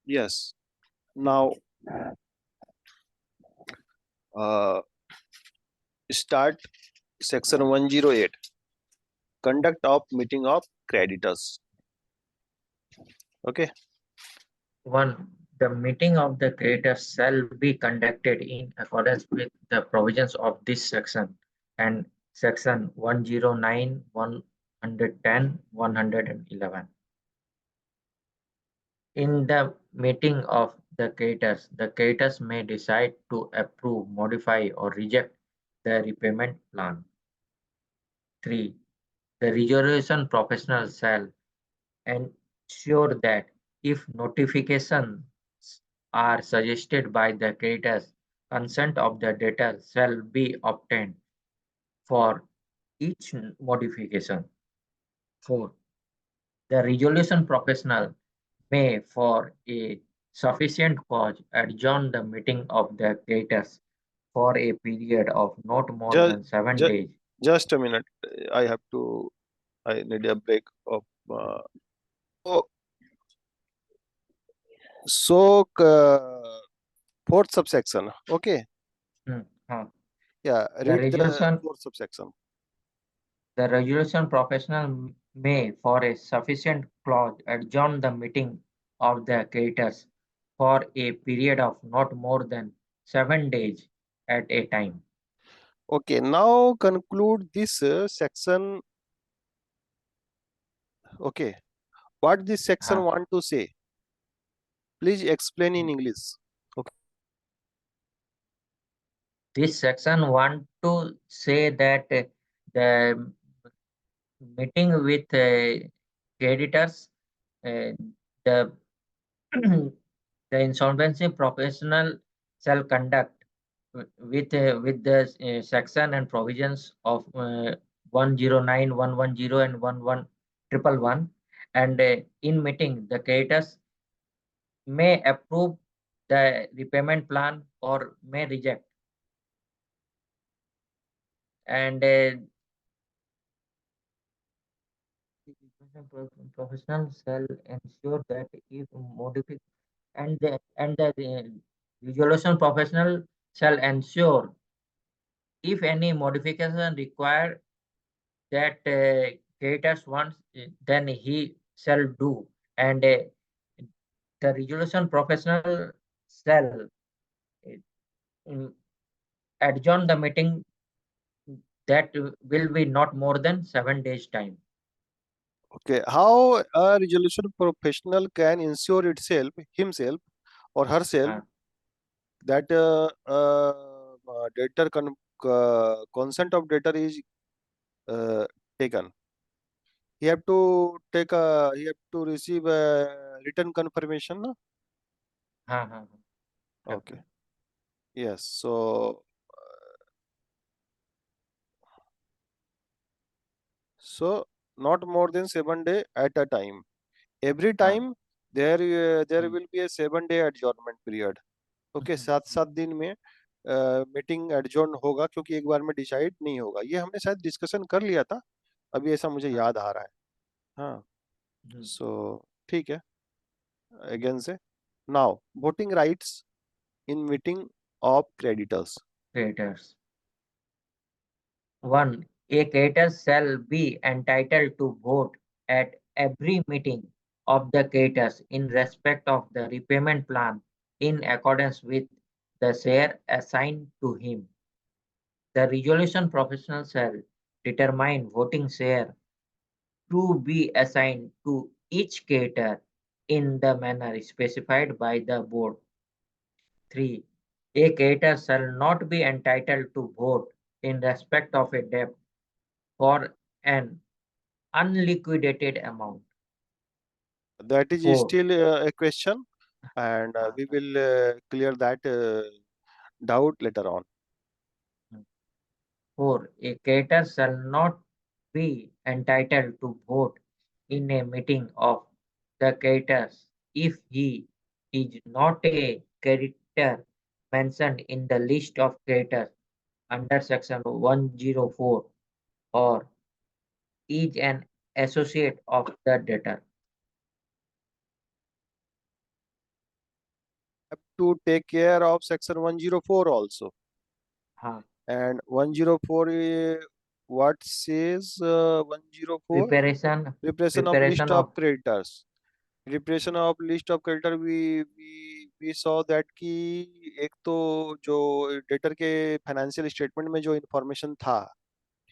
Yes. Now, uh, start section 108. Conduct of meeting of creditors. Okay. 1. The meeting of the creditors shall be conducted in accordance with the provisions of this section and section 109, 110, 111. In the meeting of the creditors may decide to approve, modify, or reject the repayment plan. 3. The resolution professional shall ensure that if notifications are suggested by the creditors, consent of the debtor shall be obtained for each modification. 4. The resolution professional may, for a sufficient cause, adjourn the meeting of the creditors for a period of not more Just, than 7 just, days. just a minute. I have to. I need a break of. So, fourth subsection. Okay. Hmm, huh. Yeah. The Read the resolution fourth subsection. The resolution professional may, for a sufficient clause, adjourn the meeting of the creditors for a period of not more than 7 days at a time. Okay. Now conclude this section. Okay. What this section Huh. want to say? Please explain in English. Okay. This section want to say that the meeting with creditors, uh, the the insolvency professional shall conduct with the section and provisions of 109, 110, and 11111, and in meeting the creditors may approve the repayment plan or may reject, and professional shall ensure that if modified and the resolution professional shall ensure if any modification required that creditors wants, then he shall do, and the resolution professional shall uh, mm, adjourn the meeting that will be not more than 7 days time. Okay. How a resolution professional can ensure himself or herself Uh, that consent of debtor is uh, taken. He have to receive a written confirmation. No? uh, Okay. definitely. Yes. So not more than 7 day at a time. Every हाँ, time there hmm, will be a 7 day adjournment period. Okay hmm, सात सात दिन में meeting adjourn होगा क्योंकि एक बार में decide नहीं होगा ये हमने शायद डिस्कशन कर लिया था अभी ऐसा मुझे हाँ, याद आ रहा है हाँ हम्म, सो ठीक है अगेन से now voting rights in meeting of creditors creditors. 1. A creditor shall be entitled to vote at every meeting of the creditors in respect of the repayment plan in accordance with the share assigned to him. The resolution professional shall determine voting share to be assigned to each creditor in the manner specified by the board. 3. A creditor shall not be entitled to vote in respect of a debt for an unliquidated amount. That is 4. Still a question and we will clear that doubt later on 4. A creditor shall not be entitled to vote in a meeting of the creditors if he is not a creditor mentioned in the list of creditors under section 104 or is an associate of the debtor. have to take care of section 104 also. हाँ. And 104, what says 104? Preparation Preparation of list preparation of of. creditors. Preparation of list of creditor, we saw that कि एक तो जो debtor के financial statement में जो information था,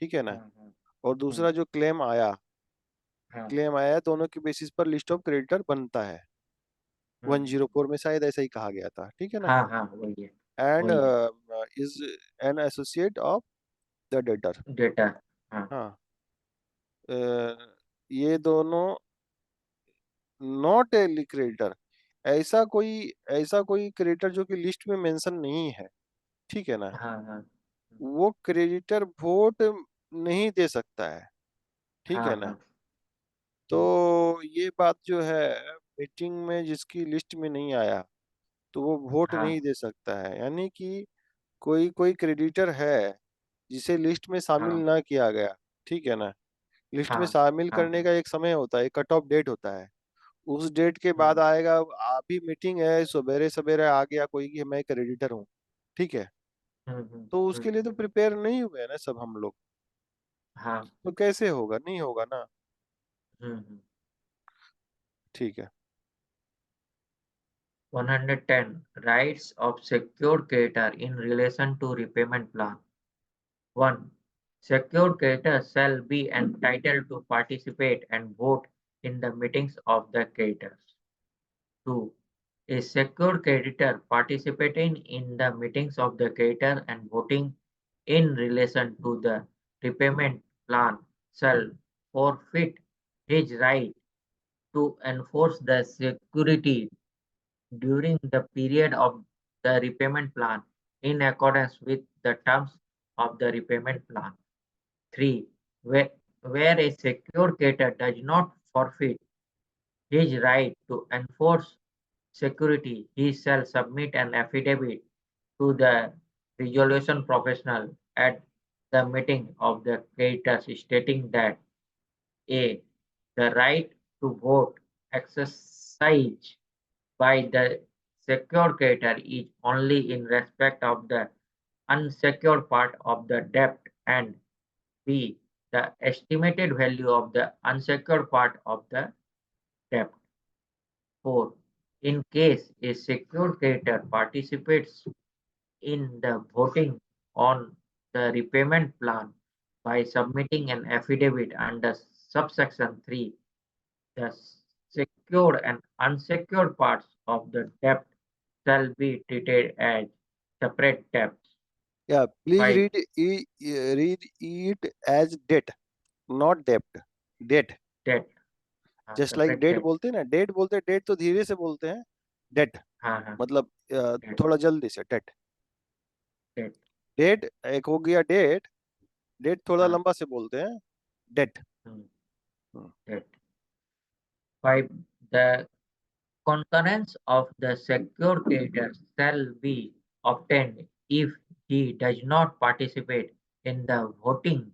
ठीक है ना, हाँ, हाँ. और हम्म. दूसरा जो हाँ. क्लेम आया, दोनों के बेसिस पर लिस्ट ऑफ क्रेडिटर बनता है। हम्म. 104 में शायद ऐसा ही कहा गया था, ठीक है ना। हाँ, हाँ, वही है. एंड वही है. Is an associate of the debtor. Data. हाँ. हाँ, ये दोनों नॉट ए क्रेडिटर, ऐसा कोई क्रेडिटर जो कि लिस्ट में मेंशन नहीं है, ठीक है ना, हाँ. हाँ. वो क्रेडिटर वोट नहीं दे सकता है, ठीक हाँ. है ना। हाँ. तो ये बात जो है, मीटिंग में जिसकी लिस्ट में नहीं आया तो वो वोट नहीं हाँ. दे सकता है, यानी कि कोई कोई क्रेडिटर है जिसे लिस्ट में शामिल हाँ. ना किया गया, ठीक है ना। लिस्ट में हाँ. शामिल हाँ. करने का एक समय होता है, कट ऑफ डेट होता है, उस डेट के बाद हम्म. आएगा। अभी मीटिंग है, सवेरे सवेरे आ गया कोई कि मैं क्रेडिटर हूँ, ठीक है, हम्म. हम्म. तो उसके लिए हम्म. तो प्रिपेयर नहीं हुए हैं ना सब हम लोग, हाँ. तो कैसे होगा, नहीं होगा ना। हम्म. ठीक है। 110 rights of secured creditor in relation to repayment plan. 1. Secured creditors shall be entitled to participate and vote in the meetings of the creditors. 2. A secured creditor participating in the meetings of the creditor and voting in relation to the repayment plan shall forfeit his right to enforce the security during the period of the repayment plan in accordance with the terms of the repayment plan. 3. Where a secured creditor does not forfeit his right to enforce security, he shall submit an affidavit to the resolution professional at the meeting of the creditors stating that a. The right to vote exercised by the secured creditor is only in respect of the unsecured part of the debt, and b. The estimated value of the unsecured part of the debt. 4. In case a secured creditor participates in the voting on the repayment plan by submitting an affidavit under subsection 3, the secured and unsecured parts of the debt shall be treated as separate debts. या please 5. Read it as debt, not डेप्ट, debt. Debt. Just like Separate debt debt. बोलते हैं ना, date बोलते हैं, date तो धीरे से बोलते हैं, डेट हाँ, हाँ. मतलब Debt. थोड़ा जल्दी से, डेट। Debt. डेट एक हो गया, डेट, डेट थोड़ा हाँ. लंबा से बोलते हैं, date. Hmm. Debt. 5. The concurrence of the secured creditor shall be obtained if he does not participate in the voting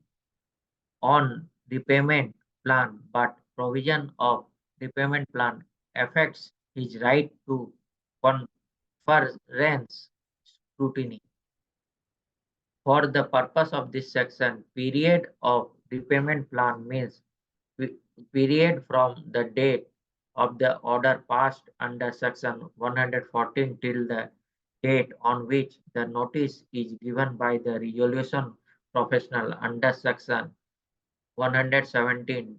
on repayment plan, but provision of repayment plan affects his right to conference scrutiny. For the purpose of this section, period of repayment plan means period from the date of the order passed under section 114 till the date on which the notice is given by the resolution professional under section 117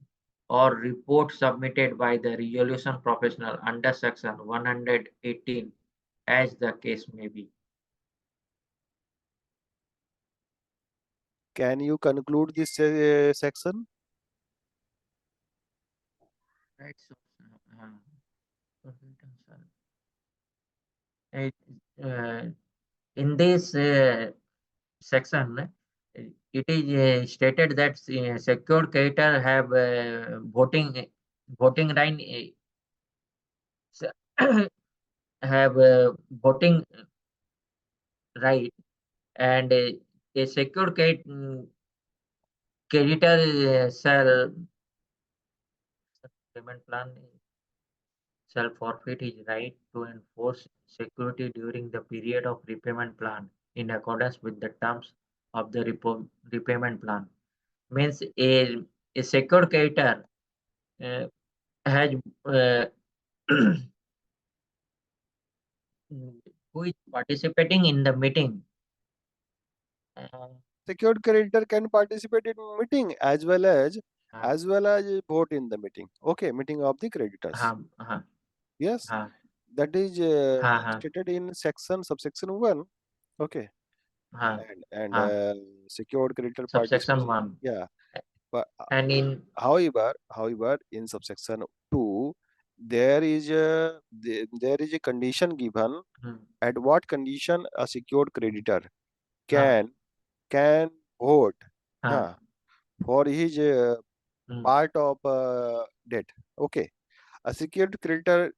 or report submitted by the resolution professional under section 118 as the case may be. Can you conclude this section? Right. So, it, uh, in this section, it is stated that secured creditor have voting right have voting right, and a secured creditor shall payment plan shall forfeit his right to enforce security during the period of repayment plan in accordance with the terms of the repayment plan. Means a secured creditor uh, has uh, who is participating in the meeting. Uh, Secured creditor can participate in meeting uh, as well as vote in the meeting. Okay, meeting of the creditors. हाँ हाँ Yes, हाँ that is हाँ हाँ stated in section subsection 1. Okay, हाँ and हाँ secured creditor subsection participation. 1 Yeah, but and in however, in subsection 2, there is a condition given. hmm, At what condition a secured creditor हाँ can can vote, हाँ huh, for his hmm, part of debt. Okay, a secured creditor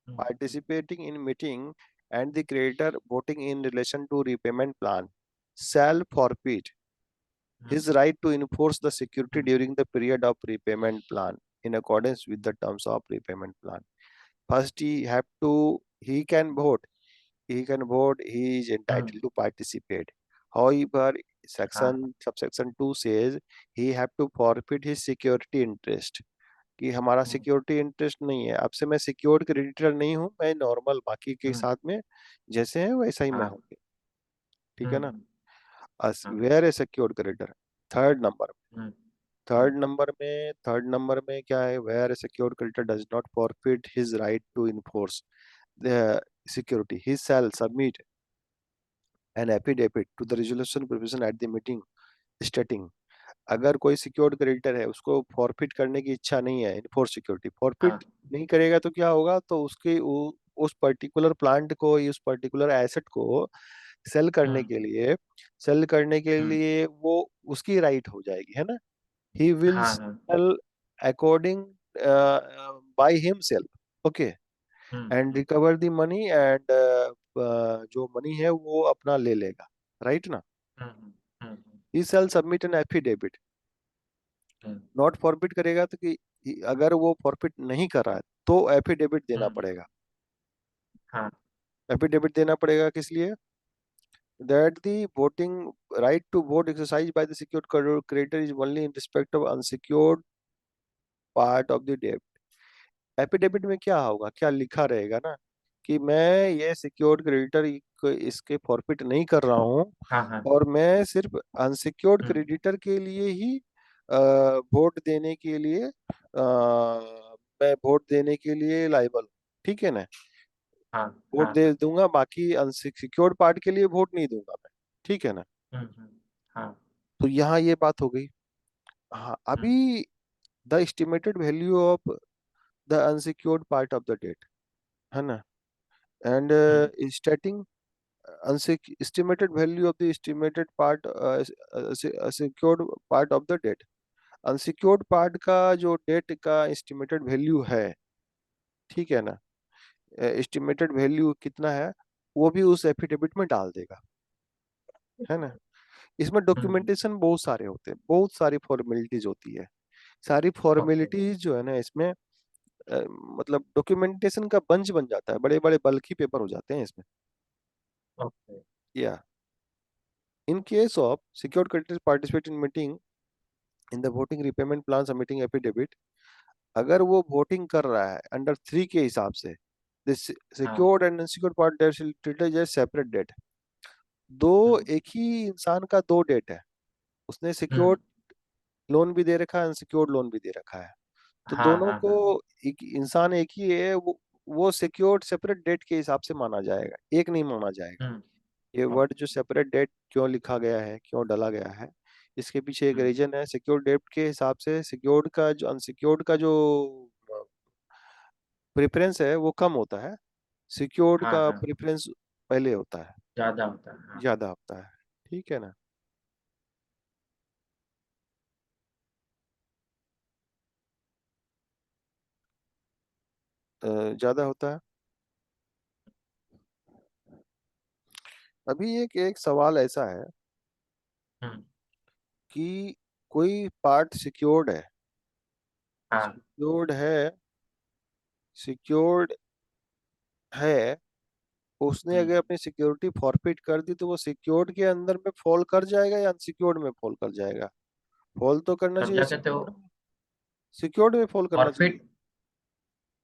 hmm, participating in meeting and the creditor voting in relation to repayment plan shall forfeit hmm, his right to enforce the security hmm, during the period of repayment plan in accordance with the terms of repayment plan. First, he can vote. He can vote. He is hmm, entitled to participate. However, हाँ subsection 2 says he have to forfeit his security interest. कि हमारा hmm, security interest नहीं है, अब से मैं secured creditor नहीं हूँ, मैं नॉर्मल बाकी के hmm, साथ में जैसे हैं वैसा ही मैं हाँ हूँ। ठीक है hmm, ना? hmm, हाँ where a secured creditor, third number hmm, hmm, third number में क्या है? Where a secured creditor does not forfeit his right to enforce the security, he shall submit an affidavit to the resolution provision at the meeting stating. अगर कोई secured creditor है, उसको forfeit करने की इच्छा नहीं है, इनफोर्स सिक्योरिटी हाँ फॉरफिट नहीं करेगा तो क्या होगा? तो उस पर्टिकुलर प्लांट को या उस पर्टिकुलर एसेट को सेल करने hmm, के लिए सेल करने के hmm, लिए वो उसकी राइट हो जाएगी, है ना? ही विल हाँ हाँ sell according by himself. Okay, hmm, and hmm, recover the money and जो मनी है वो अपना ले लेगा, राइट ना? hmm, hmm, he shall submit an affidavit. hmm, not forfeit करेगा तो अगर वो फॉरबिट नहीं कर रहा है तो एफिडेविट देना hmm, पड़ेगा। हाँ एफिडेविट देना पड़ेगा किस लिए? That the voting right to vote exercise by the secured creditor is only in respect of unsecured part of the debt. Affidavit में क्या होगा, क्या लिखा रहेगा ना कि मैं ये सिक्योर्ड क्रेडिटर इसके फॉरफिट नहीं कर रहा हूँ, हाँ हाँ और मैं सिर्फ अनसिक्योर्ड hmm, क्रेडिटर के लिए ही वोट देने के लिए मैं वोट देने के लिए लाइबल हूँ। ठीक है ना? हाँ वोट हाँ दे हाँ दूंगा, बाकी अनसिक्योर्ड पार्ट के लिए वोट नहीं दूंगा मैं। ठीक है ना? hmm, hmm, हाँ तो यहाँ ये बात हो गई। हाँ, hmm, अभी the estimated value of the unsecured part of the debt, है ना? And hmm, stating estimated value of the estimated part secured part of the debt। Unsecured part का जो डेट का एस्टिमेटेड वैल्यू है, ठीक है ना, एस्टिमेटेड वैल्यू कितना है वो भी उस एफिडेविट में डाल देगा, है ना? इसमें hmm, डॉक्यूमेंटेशन बहुत सारे होते हैं, बहुत सारी फॉर्मेलिटीज होती है। सारी okay फॉर्मेलिटीज जो है ना इसमें मतलब डॉक्यूमेंटेशन का बंच बन जाता है, बड़े बड़े बल्कि पेपर हो जाते हैं इसमें। okay या in case of secured creditors participate in meeting in the voting repayment plan submitting affidavit, अगर वो वोटिंग कर रहा है अंडर 3 के हिसाब से, दिस हाँ secured and unsecured part debt treated as separate debt. दो hmm, एक ही इंसान का दो डेट है, उसने hmm, सिक्योर्ड लोन भी दे रखा है, अनसिक्योर्ड लोन भी दे रखा है, तो हाँ दोनों हाँ को हाँ एक इंसान एक ही है, वो सिक्योर्ड सेपरेट डेट के हिसाब से माना जाएगा, एक नहीं माना जाएगा। hmm, ये वर्ड okay जो सेपरेट डेट क्यों लिखा गया है, क्यों डाला गया है, इसके पीछे एक hmm, रीजन है। सिक्योर्ड डेट के हिसाब से सिक्योर्ड का जो अनसिक्योर्ड का जो प्रेफरेंस है वो कम होता है, सिक्योर्ड हाँ का हाँ प्रेफरेंस पहले होता है, ज्यादा होता है हाँ ज्यादा होता है। ठीक है ना? ज्यादा होता है। अभी एक एक सवाल ऐसा है hmm, कि कोई पार्ट सिक्योर्ड है, हाँ सिक्योर्ड है सिक्योर्ड है, उसने हम्म, अगर अपनी सिक्योरिटी फॉरफिट कर दी तो वो सिक्योर्ड के अंदर में फॉल कर जाएगा या अनसिक्योर्ड में फॉल कर जाएगा? फॉल तो करना तब चाहिए जाके तो सिक्योर्ड में, सिक्योर्ड में फॉल करना चाहिए। फॉरफिट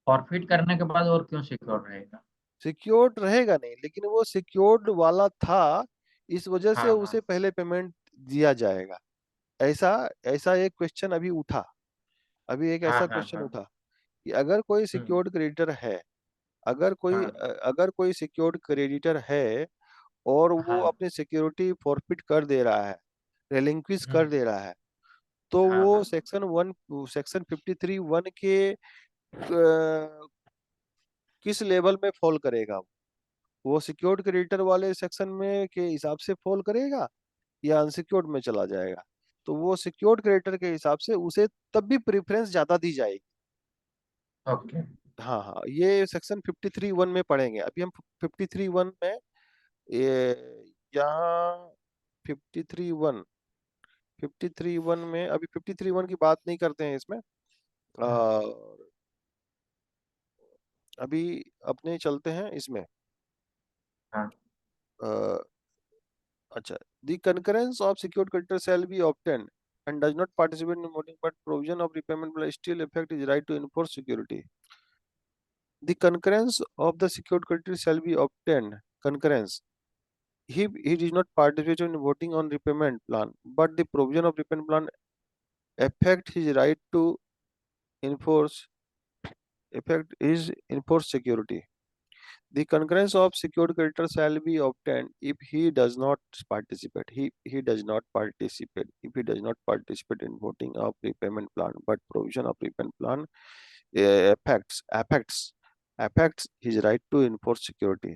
फॉरफिट करने के बाद और क्यों सिक्योर रहेगा? सिक्योर्ड रहेगा नहीं, लेकिन वो सिक्योर्ड वाला था, इस वजह से हाँ उसे हाँ पहले पेमेंट दिया जाएगा। ऐसा ऐसा एक क्वेश्चन अभी उठा, अभी एक हाँ ऐसा हाँ क्वेश्चन हाँ। उठा कि अगर कोई हम्म। सिक्योर्ड क्रेडिटर है, हाँ अगर कोई सिक्योर्ड क्रेडिटर है और वो हाँ। अपनी सिक्योरिटी फॉरफिट कर दे रहा है, रेलिंक्विश कर हम्म। दे रहा है, तो हाँ वो हाँ। सेक्शन 53(1) के किस लेवल में फॉल करेगा? वो सिक्योर्ड क्रेडिटर वाले सेक्शन में के हिसाब से फॉल करेगा या अनसिक्योर्ड में चला जाएगा? तो वो सिक्योर्ड क्रेडिटर के हिसाब से उसे तब भी प्रेफरेंस ज्यादा दी जाएगी। ओके। हाँ हाँ, ये सेक्शन 53(1) में पढ़ेंगे अभी हम। 53(1) में ये यहाँ 53(1) 53(1) में अभी 53(1) की बात नहीं करते हैं इसमें। हम्म। आ, अभी अपने चलते हैं इसमें। हाँ। अ, अच्छा, the concurrence of secured creditor shall be obtained and does not participate in voting, but provision of repayment will still affect his right to enforce security. The concurrence of the secured creditor shall be obtained. Concurrence. He did not participate in voting on repayment plan, but the provision of repayment plan affect his right to enforce enforce security. The concurrence of secured creditor shall be obtained if he does not participate. He does not participate. If he does not participate in voting of repayment plan, but provision of repayment plan affects his right to enforce security.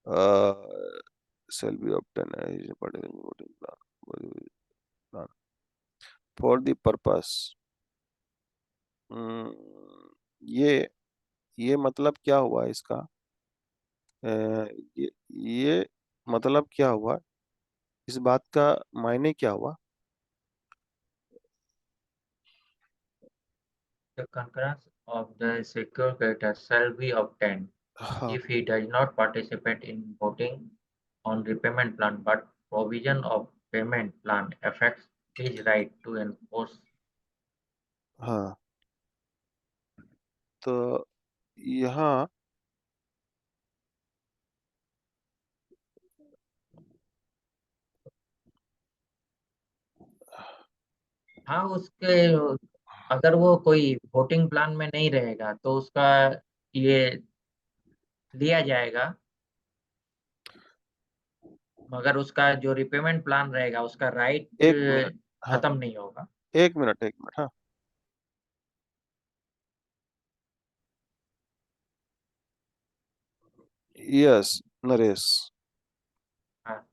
Uh, shall be obtained as part of the voting plan for the purpose. Hmm, ये ये मतलब क्या हुआ इसका? अ, ये मतलब क्या हुआ? इस बात का मायने क्या हुआ? The concurrence of the secure creditor shall be obtained हाँ if he does not participate in voting on repayment plan, but provision of payment plan affects his right to enforce. हाँ, तो यहाँ हाँ, उसके अगर वो कोई वोटिंग प्लान में नहीं रहेगा तो उसका ये दिया जाएगा, मगर उसका जो रिपेमेंट प्लान रहेगा उसका राइट एक मिनट, हाँ, खत्म नहीं होगा। एक मिनट, एक मिनट, हाँ। यस, नरेश। हाँ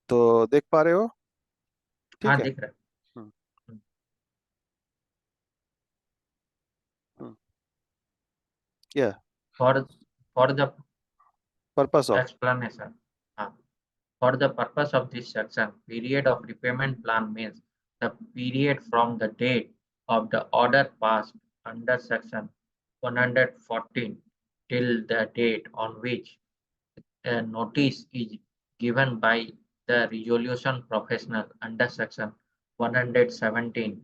तो देख पा रहे हो? ठीक हाँ, है। दिख रहा हम्म, है। हम्म, क्या? For for the purpose of. explanation. हाँ, for the purpose of this section, period of repayment plan means the period from the date of the order passed under section 114 till the date on which a notice is given by the resolution professional under section 117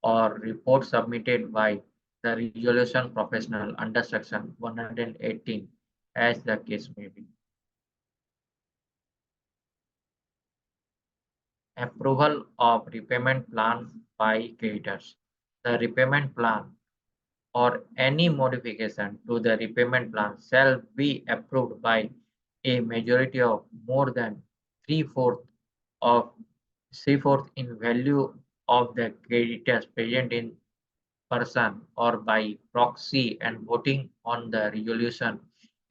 or report submitted by the resolution professional under section 118 as the case may be. Approval of repayment plan by creditors. The repayment plan or any modification to the repayment plan shall be approved by a majority of more than three-fourths of three-fourths in value of the creditors present in person or by proxy and voting on the resolution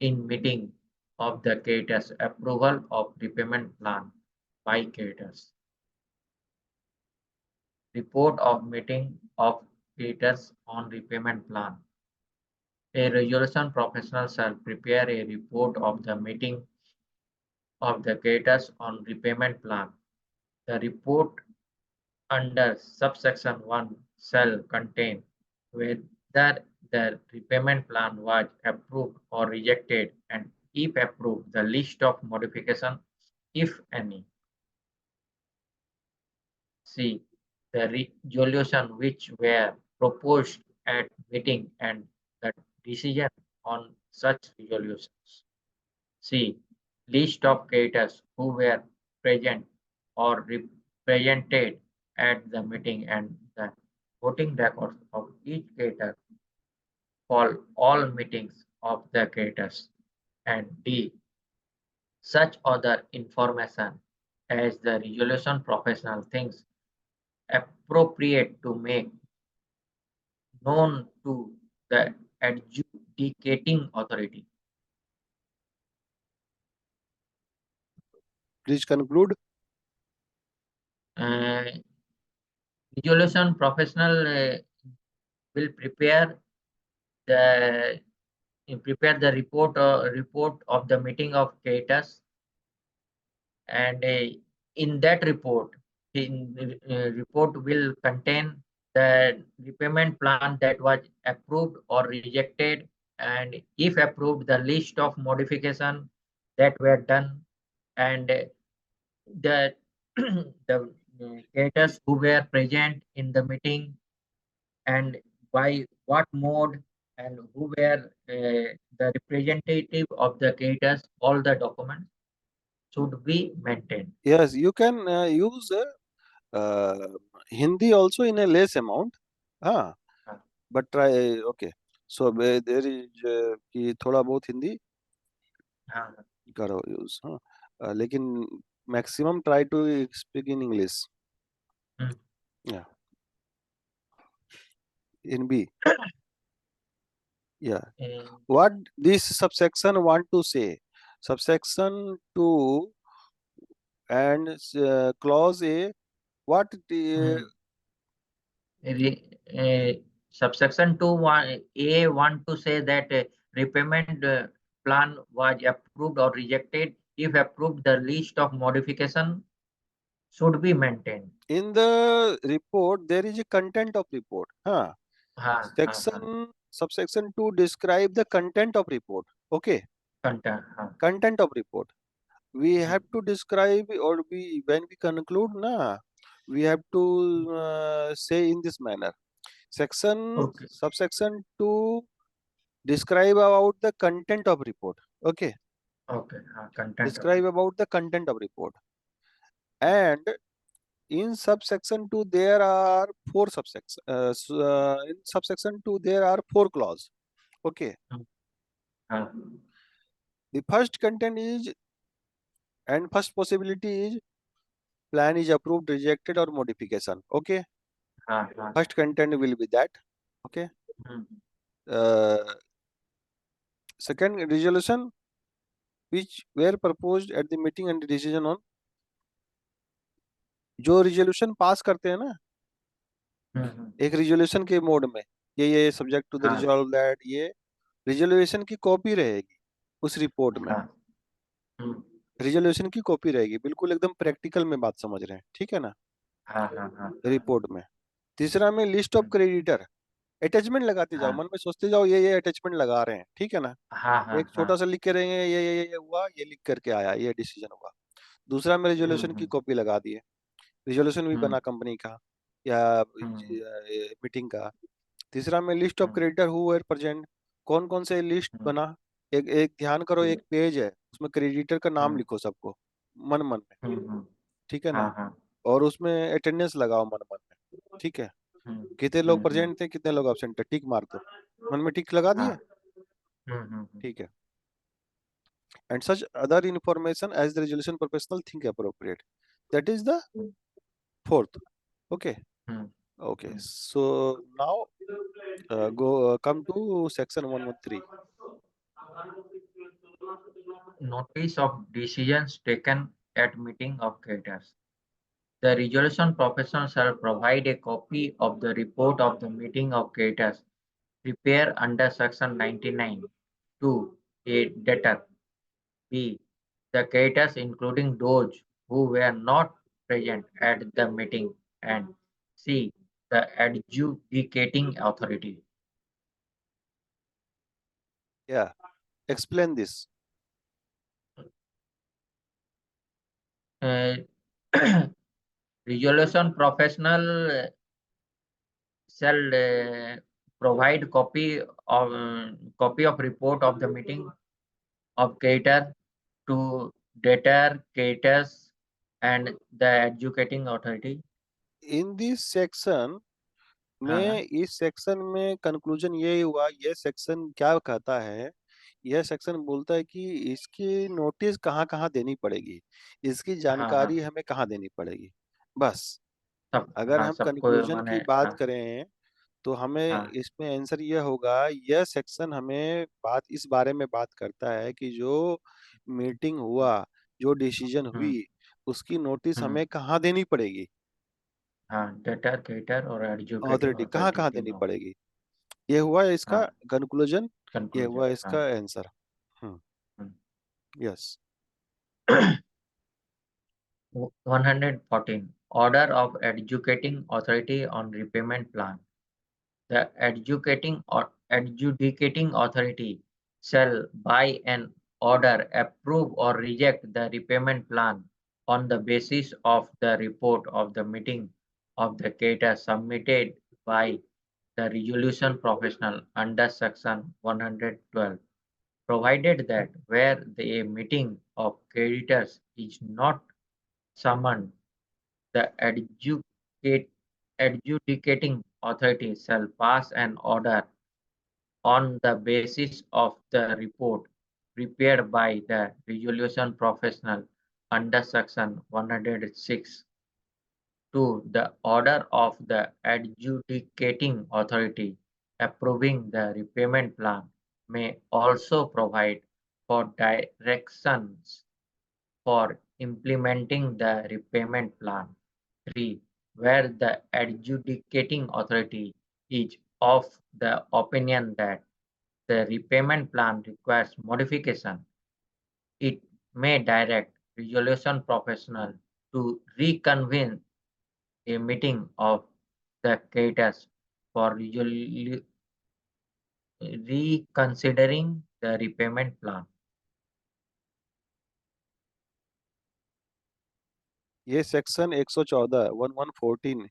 in meeting of the creditors. Approval of repayment plan by creditors. Report of meeting of creditors on repayment plan. A resolution professional shall prepare a report of the meeting of the creditors on repayment plan. The report under subsection 1 shall contain whether the repayment plan was approved or rejected, and if approved, the list of modifications, if any. C. The resolution which were proposed at meeting and the decision on such resolutions. C. List of creditors who were present or represented at the meeting and the voting records of each creditor for all meetings of the creditors. And D. Such other information as the resolution professional thinks appropriate to make known to the adjudicating authority. Please conclude. Uh, Resolution professional will the prepare the report of the meeting of creditors, and in that report will contain the repayment plan that was approved or rejected, and if approved, the list of modification that were done, and the the creditors who were present in the meeting, and by what mode, and who were the representative of the creditors. All the documents should be maintained. Yes, you can use uh, Hindi also in a less amount. हाँ, हाँ, but try. Okay. So there is कि थोड़ा बहुत हिंदी हाँ, करो use. हाँ, लेकिन maximum try to speak in English. Hmm, Yeah, in B. Yeah. and, What this subsection want to say? Subsection 2 and clause A. What mm, subsection 2 A want to say that repayment plan was approved or rejected. If approved, the list of modification should be maintained. in the report there is a content of report. Huh. हाँ, हाँ, हाँ, Subsection 2 describe the content of report. Okay. content, हाँ, Content of report. We hmm, have to describe, or we when we conclude na, we have to say in this manner. okay, Subsection 2 describe about the content of report. Okay. okay, हाँ, content of Describe about the content of report. And in subsection 2 there are four subsections. In subsection 2 there are four clause. Okay. report. हाँ, The first content is, and first possibility is, plan is approved, rejected, or modification. Okay. हाँ, हाँ, First content will be that. Okay. Hmm, uh, Second, resolution which were proposed at the meeting and decision on. जो resolution pass करते हैं ना एक resolution के mode में, ये सब्जेक्ट टू द हाँ, रिजॉल्व दैट, ये रिजोल्यूशन की कॉपी रहेगी उस रिपोर्ट में. हाँ, हम्म, रिजोल्यूशन की कॉपी रहेगी, बिल्कुल एकदम प्रैक्टिकल में बात समझ रहे हैं, ठीक है ना. हाँ, हाँ, हाँ, रिपोर्ट में. तीसरा में list of hmm, creditor. Attachment लगाते जाओ, हाँ, मन में सोचते जाओ ये अटैचमेंट लगा रहे हैं, ठीक है ना. हाँ, हाँ, एक हाँ, छोटा सा लिख के रहेंगे, ये हुआ, ये लिख करके आया, ये डिसीजन हुआ. दूसरा में रेजोल्यूशन की हम्म, कॉपी लगा दिए, रिजोल्यूशन भी हम्म, बना कंपनी का या हम्म, मीटिंग का. तीसरा में list of hmm, creditor who were present. कौन कौन से लिस्ट हम्म, बना. एक एक ध्यान करो, हम्म, एक पेज है उसमें क्रेडिटर का नाम हम्म, लिखो सबको मन मन में, हम्म, ठीक है ना. हाँ, हाँ, और उसमें अटेंडेंस लगाओ मन मन में, ठीक है. हम्म, कितने लोग प्रेजेंट थे, कितने लोग एब्सेंट थे, टिक मार दो. मन में टिक लगा हाँ, दिए, हम्म, ठीक है. And such other information as the resolution professional think appropriate. That is the hmm, fourth. Okay. Hmm, Okay. Hmm. So now go come to section 113. Notice of decisions taken at meeting of creditors. The resolution professional shall provide a copy of the report of the meeting of creditors prepared under section 99 to a debtor. B. The creditors including those who were not present at the meeting, and C. the adjudicating authority. Yeah, explain this. Uh, Resolution professional shall provide copy of report of the meeting of cater to debtor, caterers, and the educating authority. In this section हाँ, में, इस section में conclusion ये हुआ, ये section क्या कहता है? यह सेक्शन बोलता है कि इसकी नोटिस कहाँ कहाँ देनी पड़ेगी, इसकी हाँ, हाँ, जानकारी हमें कहाँ देनी पड़ेगी, बस। सब, अगर हाँ, हम सबको कंक्लूजन माने, की बात हाँ, करें तो हमें हाँ, इसमें आंसर यह होगा, यह सेक्शन हमें बात इस बारे में बात करता है कि जो मीटिंग हुआ, जो डिसीजन हम्म, हुई, उसकी नोटिस हम्म, हमें कहाँ देनी पड़ेगी, हाँ, डेटर, केटर और एजुकेटिंग अथॉरिटी कहाँ अथॉरिटी कहाँ देनी तीनों। पड़ेगी। ये हुआ इसका हाँ, कंक्लूजन, ये कंक्लूजन, हुआ हाँ। इसका answer. Hmm. Hmm. Yes. 114. Order of Educating Authority on Repayment Plan. The adjudicating authority shall, by an order, approve or reject the repayment plan on the basis of the report of the meeting of the cater submitted by the resolution professional under section 112, provided that where the meeting of creditors is not summoned, the adjudicating authority shall pass an order on the basis of the report prepared by the resolution professional under section 106. 2. The order of the adjudicating authority approving the repayment plan may also provide for directions for implementing the repayment plan. 3. Where the adjudicating authority is of the opinion that the repayment plan requires modification, it may direct resolution professional to reconvene a meeting of the creditors for reconsidering the repayment plan. ये section 114 1114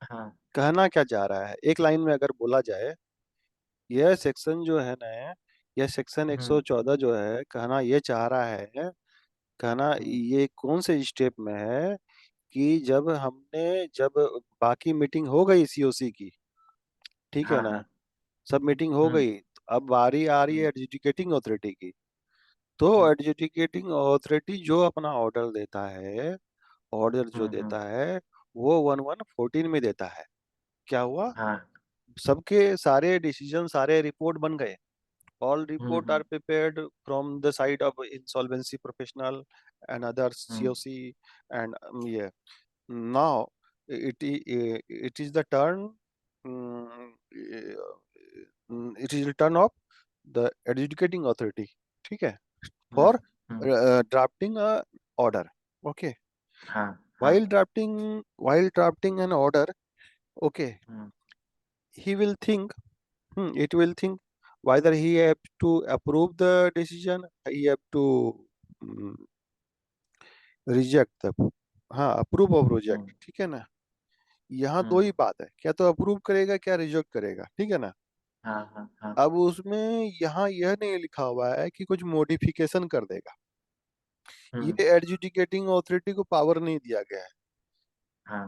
हाँ, कहना क्या चाह रहा है, एक line में अगर बोला जाए, यह सेक्शन जो है ना, यह सेक्शन हम्म, 114 जो है, कहना ये चाह रहा है, कहना हम्म, ये कौन से स्टेप में है कि जब बाकी मीटिंग हो गई सीओसी की, ठीक है हाँ, ना, हाँ, सब मीटिंग हो हम्म, गई, तो अब बारी आ रही है हम्म, एडजुडिकेटिंग अथॉरिटी की। तो हम्म, एडजुडिकेटिंग अथॉरिटी जो अपना ऑर्डर देता है, ऑर्डर जो हम्म, देता है, वो 1114 में देता है। क्या हुआ? हाँ, सबके सारे डिसीजन, सारे रिपोर्ट बन गए। All hmm, report are prepared from the side of insolvency professional and other hmm, COC, and yeah. Now it is the turn, it is the turn of the adjudicating authority, ठीक है, हम्म, for hmm, drafting a order. Okay. हाँ, हाँ, While drafting an order, okay, hmm, he will think, it will think whether he have to approve the decision, he have to mm, reject the, हाँ, approve और हम्म, reject, ठीक है ना। यहाँ दो हम्म, ही बात है, क्या तो अप्रूव करेगा, क्या रिजेक्ट करेगा, ठीक है ना। हाँ, हाँ, हाँ, अब उसमें यहाँ यह नहीं लिखा हुआ है कि कुछ मॉडिफिकेशन कर देगा। हम्म, ये एडजुडिकेटिंग अथॉरिटी को पावर नहीं दिया गया है हाँ,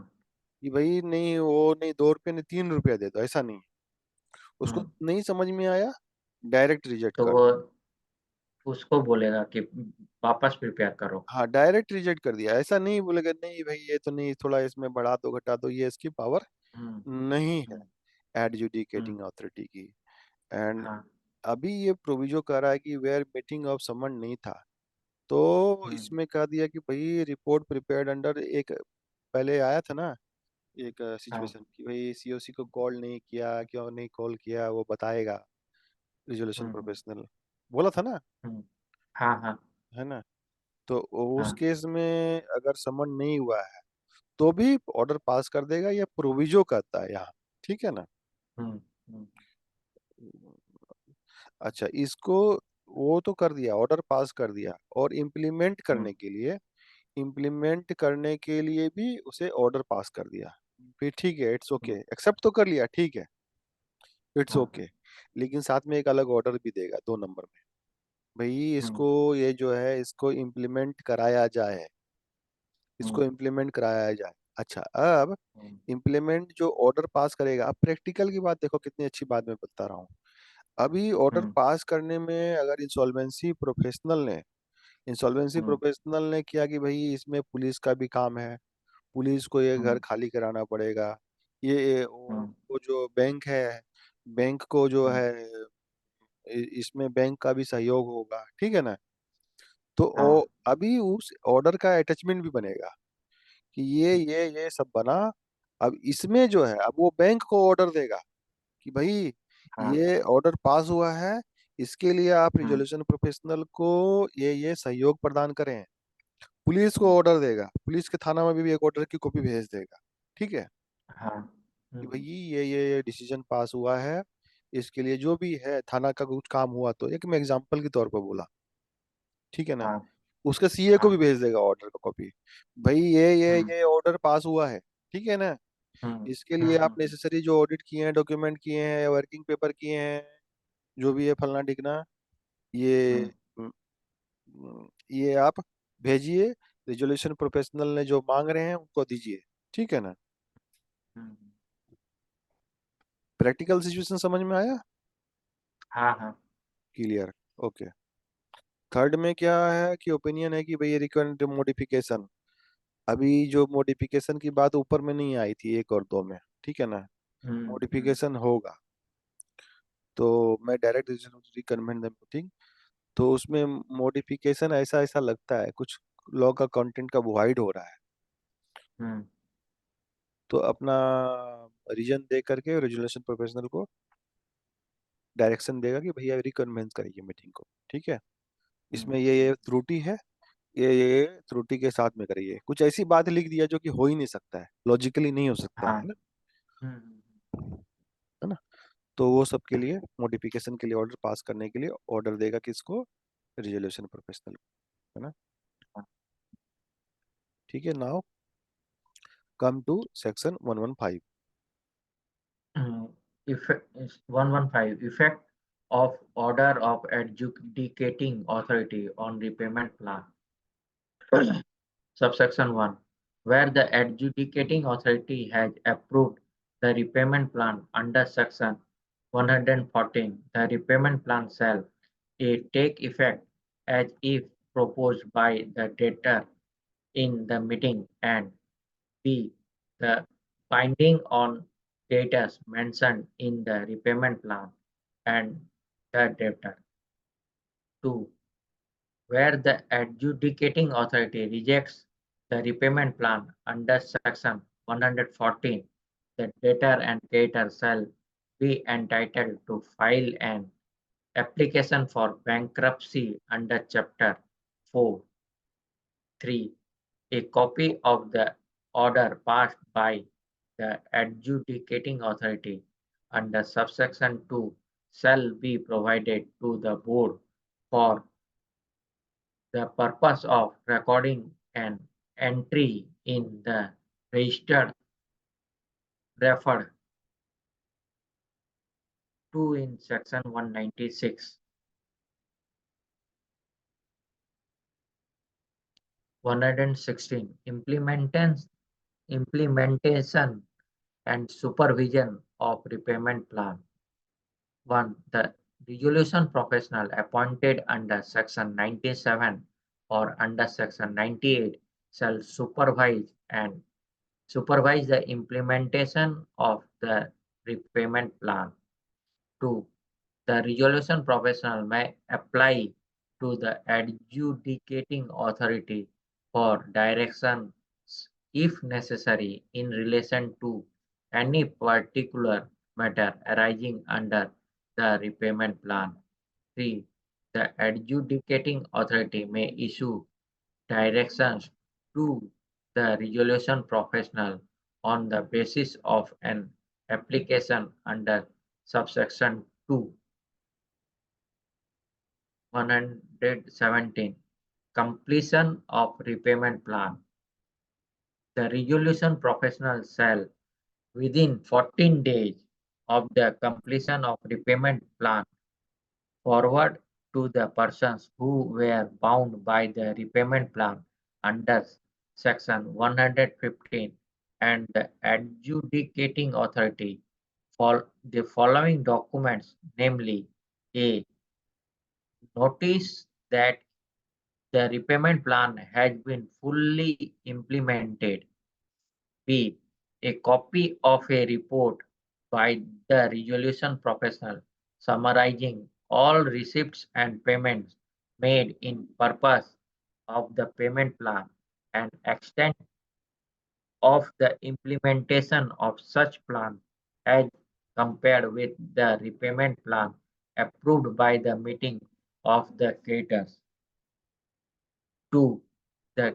कि भाई नहीं, वो नहीं, 2 रुपये नहीं, 3 रुपया दे दो, ऐसा नहीं। उसको हम्म, नहीं समझ में आया, डायरेक्ट रिजेक्ट तो कर वो दो। उसको बोलेगा कि वापस प्रिपेयर करो। हाँ, डायरेक्ट रिजेक्ट कर दिया, ऐसा नहीं बोलेगा नहीं भाई ये तो नहीं, थोड़ा इसमें बढ़ा दो घटा दो, ये इसकी पावर हम्म, नहीं है हम्म, हम्म, एडजुडिकेटिंग अथॉरिटी की। एंड हाँ, अभी ये प्रोविजो कह रहा है कि वेयर मीटिंग ऑफ समन नहीं था, तो हम्म, इसमें कह दिया कि भाई रिपोर्ट प्रिपेयर्ड अंडर एक, पहले आया था ना एक हाँ, सिचुएशन कि भाई सीओसी को कॉल नहीं किया, क्यों नहीं कॉल किया, वो बताएगा रिजोल्यूशन हम्म, प्रोफेशनल, बोला था ना, हम्म, हाँ, हाँ, है ना। तो उस हाँ, केस में अगर समन नहीं हुआ है, तो भी ऑर्डर पास कर देगा, या प्रोविजो कहता है यहाँ, ठीक है ना। हम्म, हम्म, अच्छा, इसको वो तो कर दिया, ऑर्डर पास कर दिया, और हम्म, इम्प्लीमेंट करने के लिए भी उसे ऑर्डर पास कर दिया। फिर ठीक है, इट्स ओके, हम्म, एक्सेप्ट तो कर लिया, ठीक है, इट्स हाँ, ओके। लेकिन साथ में एक अलग ऑर्डर भी देगा 2 नंबर में, भाई हम्म, इसको, ये जो है इसको इम्प्लीमेंट कराया जाए, इसको हम्म, इम्प्लीमेंट कराया जाए। अच्छा, अब हम्म, इम्प्लीमेंट जो ऑर्डर पास करेगा, अब प्रैक्टिकल की बात देखो, कितनी अच्छी बात मैं बता रहा हूँ। अभी ऑर्डर हम्म, पास करने में अगर इंसॉल्वेंसी हम्म, प्रोफेशनल ने किया कि भाई इसमें पुलिस का भी काम है, पुलिस को ये घर हम्म, खाली कराना पड़ेगा, ये हम्म, वो जो बैंक है, बैंक को जो हम्म, है इसमें बैंक का भी सहयोग होगा, ठीक है ना। तो हाँ, अभी उस ऑर्डर का अटैचमेंट भी बनेगा कि ये सब बना। अब इसमें जो है, अब वो बैंक को ऑर्डर देगा कि भाई हाँ, ये ऑर्डर पास हुआ है, इसके लिए आप हम्म, रिजोल्यूशन प्रोफेशनल को ये सहयोग प्रदान करें। पुलिस को हम्म, ऑर्डर देगा, पुलिस के थाना में भी एक ऑर्डर की कॉपी भेज देगा, ठीक है, हाँ, कि भाई हम्म, ये डिसीजन पास हुआ है, इसके लिए जो भी है थाना का कुछ काम हुआ, तो एक मैं एग्जांपल के तौर पर बोला, ठीक है ना। हाँ, उसके सीए को हाँ, भी भेज देगा ऑर्डर का कॉपी, भाई ये ये हम्म, ये ऑर्डर पास हुआ है, ठीक है ना। हम्म, इसके लिए हम्म, आप नेसेसरी जो ऑडिट किए हैं, डॉक्यूमेंट किए हैं, या वर्किंग पेपर किए हैं, जो भी है फलना ढिकना, ये हम्म, ये आप भेजिए, रिजोल्यूशन प्रोफेशनल ने जो मांग रहे हैं उनको दीजिए, ठीक है ना। हम्म, प्रैक्टिकल सिचुएशन समझ में आया, हाँ, हाँ, क्लियर, ओके। थर्ड में क्या है कि ओपिनियन है कि भाई रिक्वेस्ट मॉडिफिकेशन, अभी जो मॉडिफिकेशन की बात ऊपर में नहीं आई थी 1 और 2 में, ठीक है ना, हम्म, मॉडिफिकेशन होगा, तो मैं डायरेक्ट रिकमेंड द मीटिंग, तो उसमें मॉडिफिकेशन ऐसा ऐसा लगता है कुछ लॉ का कंटेंट का वाइड हो रहा है, हम्म, तो अपना रीजन दे करके रेजुलेशन प्रोफेशनल को डायरेक्शन देगा कि भैया रिकन्वेंस करिए मीटिंग को, ठीक है, इसमें ये त्रुटि है, ये त्रुटि के साथ में करिए, कुछ ऐसी बात लिख दिया जो कि हो ही नहीं सकता है, लॉजिकली नहीं हो सकता हाँ, है ना, हम्म, है ना। तो वो सब के लिए मॉडिफिकेशन के लिए ऑर्डर पास करने के लिए ऑर्डर देगा किसको, रिजोल्यूशन प्रोफेशनल, है ना। ठीक है, now come to section 115। Effect is 115 effect of order of adjudicating authority on repayment plan. Subsection 1. Where the adjudicating authority has approved the repayment plan under section 114, the repayment plan shall A. Take effect as if proposed by the debtor in the meeting, and B. The binding on debtors mentioned in the repayment plan and the debtor. 2. Where the adjudicating authority rejects the repayment plan under section 114, the debtor and creditor shall be entitled to file an application for bankruptcy under chapter 4. 3. A copy of the order passed by the adjudicating authority under subsection 2 shall be provided to the board for the purpose of recording an entry in the registered referred to in section 196. 116. Implementation and supervision of repayment plan. 1. The resolution professional appointed under section 97 or under section 98 shall supervise the implementation of the repayment plan. 2. The resolution professional may apply to the adjudicating authority for directions if necessary in relation to any particular matter arising under the repayment plan. 3. The adjudicating authority may issue directions to the resolution professional on the basis of an application under subsection 2, 117, completion of repayment plan. The resolution professional shall, within 14 days of the completion of repayment plan, forward to the persons who were bound by the repayment plan under section 115 and the adjudicating authority for the following documents, namely: A. Notice that the repayment plan has been fully implemented. B. A copy of a report by the resolution professional summarizing all receipts and payments made in purpose of the payment plan and extent of the implementation of such plan as compared with the repayment plan approved by the meeting of the creditors. 2. The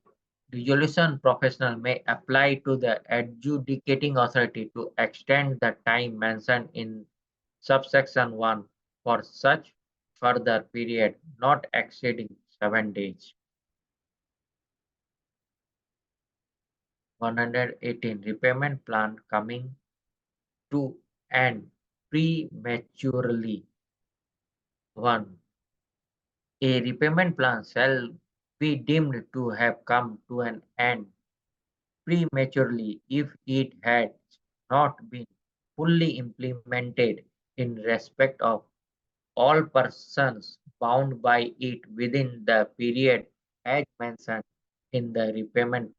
resolution professional may apply to the adjudicating authority to extend the time mentioned in subsection 1 for such further period not exceeding 7 days. 118. Repayment plan coming to end prematurely. 1. A repayment plan shall be deemed to have come to an end prematurely if it had not been fully implemented in respect of all persons bound by it within the period as mentioned in the repayment